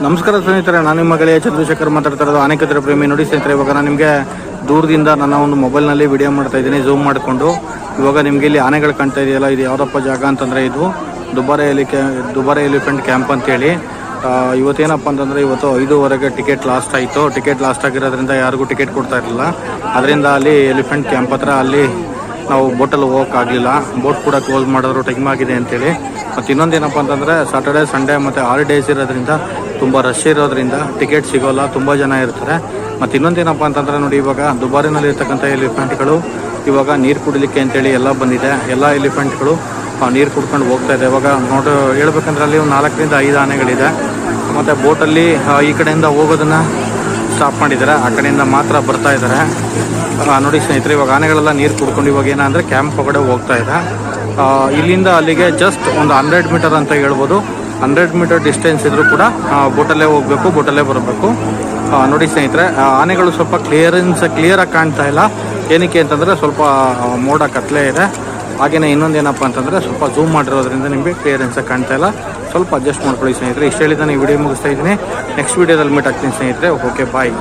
ನಮಸ್ಕಾರ ಸ್ನೇಹಿತರೆ, ನಾನು ನಿಮ್ಮ ಗೆಳೆಯ ಚಂದ್ರಶೇಖರ್ ಮಾತಾಡ್ತಾ ಇರೋದು ಆನೆಕತ್ರೆ ಪ್ರೇಮಿ. ನೋಡಿ ಸ್ನೇಹಿತರೆ, ಇವಾಗ ನಾನು ನಿಮಗೆ ದೂರದಿಂದ ನನ್ನ ಒಂದು ಮೊಬೈಲ್ನಲ್ಲಿ ವಿಡಿಯೋ ಮಾಡ್ತಾ ಇದ್ದೀನಿ, ಝೂಮ್ ಮಾಡಿಕೊಂಡು. ಇವಾಗ ನಿಮಗೆ ಇಲ್ಲಿ ಆನೆಗಳು ಕಾಣ್ತಾ ಇದೆಯಲ್ಲ, ಇದು ಯಾವುದಪ್ಪ ಜಾಗ ಅಂತಂದರೆ ಇದು ದುಬಾರೆ ಎಲಿಫೆಂಟ್ ಕ್ಯಾಂಪ್ ಅಂತೇಳಿ. ಇವತ್ತೇನಪ್ಪ ಅಂತಂದರೆ ಇವತ್ತು 5:15 ಟಿಕೆಟ್ ಲಾಸ್ಟ್ ಆಯಿತು. ಟಿಕೆಟ್ ಲಾಸ್ಟ್ ಆಗಿರೋದ್ರಿಂದ ಯಾರಿಗೂ ಟಿಕೆಟ್ ಕೊಡ್ತಾ ಇರಲಿಲ್ಲ. ಅದರಿಂದ ಅಲ್ಲಿ ಎಲಿಫೆಂಟ್ ಕ್ಯಾಂಪ್ ಹತ್ರ ಅಲ್ಲಿ ನಾವು ಬೋಟಲ್ಲಿ ಹೋಗೋಕ್ಕಾಗಲಿಲ್ಲ. ಬೋಟ್ ಕೂಡ ಕ್ಲೋಸ್ ಮಾಡಿದ್ರು, ಟೈಮ್ ಆಗಿದೆ ಅಂತೇಳಿ. ಮತ್ತು ಇನ್ನೊಂದೇನಪ್ಪ ಅಂತಂದರೆ ಸಾಟರ್ಡೆ ಸಂಡೇ ಮತ್ತು ಹಾಲಿಡೇಸ್ ಇರೋದ್ರಿಂದ ತುಂಬ ರಶ್ ಇರೋದ್ರಿಂದ ಟಿಕೆಟ್ ಸಿಗೋಲ್ಲ, ತುಂಬ ಜನ ಇರ್ತಾರೆ. ಮತ್ತು ಇನ್ನೊಂದೇನಪ್ಪ ಅಂತಂದರೆ ನೋಡಿ, ಇವಾಗ ದುಬಾರಿನಲ್ಲಿ ಇರ್ತಕ್ಕಂಥ ಎಲಿಫೆಂಟ್ಗಳು ಇವಾಗ ನೀರು ಕುಡಿಲಿಕ್ಕೆ ಅಂತೇಳಿ ಎಲ್ಲ ಬಂದಿದೆ. ಎಲ್ಲ ಎಲಿಫೆಂಟ್ಗಳು ನೀರು ಕುಡ್ಕೊಂಡು ಹೋಗ್ತಾ ಇದೆ. ಇವಾಗ ಹೇಳ್ಬೇಕಂದ್ರೆ ಅಲ್ಲಿ ಒಂದು 4ರಿಂದ 5 ಆನೆಗಳಿದೆ. ಮತ್ತು ಬೋಟಲ್ಲಿ ಈ ಕಡೆಯಿಂದ ಹೋಗೋದನ್ನು ಸ್ಟಾಪ್ ಮಾಡಿದ್ದಾರೆ, ಆ ಕಡೆಯಿಂದ ಮಾತ್ರ ಬರ್ತಾ ಇದ್ದಾರೆ. ನೋಡಿ ಸ್ನೇಹಿತರೆ, ಇವಾಗ ಆನೆಗಳೆಲ್ಲ ನೀರು ಕುಡ್ಕೊಂಡು ಇವಾಗ ಏನಂದರೆ ಕ್ಯಾಂಪ್ ಒಳಗಡೆ ಹೋಗ್ತಾ ಇದೆ. ಇಲ್ಲಿಂದ ಅಲ್ಲಿಗೆ ಜಸ್ಟ್ ಒಂದು 100 ಮೀಟರ್ ಅಂತ ಹೇಳ್ಬೋದು. 100 ಮೀಟರ್ ಡಿಸ್ಟೆನ್ಸ್ ಇದ್ರೂ ಕೂಡ ಬೋಟಲ್ಲೇ ಹೋಗಬೇಕು, ಬೋಟಲ್ಲೇ ಬರಬೇಕು. ನೋಡಿ ಸ್ನೇಹಿತರೆ, ಆನೆಗಳು ಸ್ವಲ್ಪ ಕ್ಲಿಯರಾಗಿ ಕಾಣ್ತಾ ಇಲ್ಲ. ಏನಕ್ಕೆ ಅಂತಂದರೆ ಸ್ವಲ್ಪ ಮೋಡ ಕತ್ಲೆ ಇದೆ. ಹಾಗೆಯೇ ಇನ್ನೊಂದೇನಪ್ಪ ಅಂತಂದರೆ ಸ್ವಲ್ಪ ಝೂಮ್ ಮಾಡಿರೋದ್ರಿಂದ ನಿಮಗೆ ಕ್ಲಿಯರೆನ್ಸಾಗಿ ಕಾಣ್ತಾ ಇಲ್ಲ. ಸ್ವಲ್ಪ ಅಡ್ಜಸ್ಟ್ ಮಾಡ್ಕೊಳ್ಳಿ ಸ್ನೇಹಿತರೆ. ಇಷ್ಟು ಹೇಳಿದ ನಾನು ಈ ವಿಡಿಯೋ ಮುಗಿಸ್ತಾ ಇದ್ದೀನಿ. ನೆಕ್ಸ್ಟ್ ವಿಡಿಯೋದಲ್ಲಿ ಮೀಟ್ ಆಗ್ತೀನಿ ಸ್ನೇಹಿತರೆ. ಓಕೆ, ಬಾಯ್.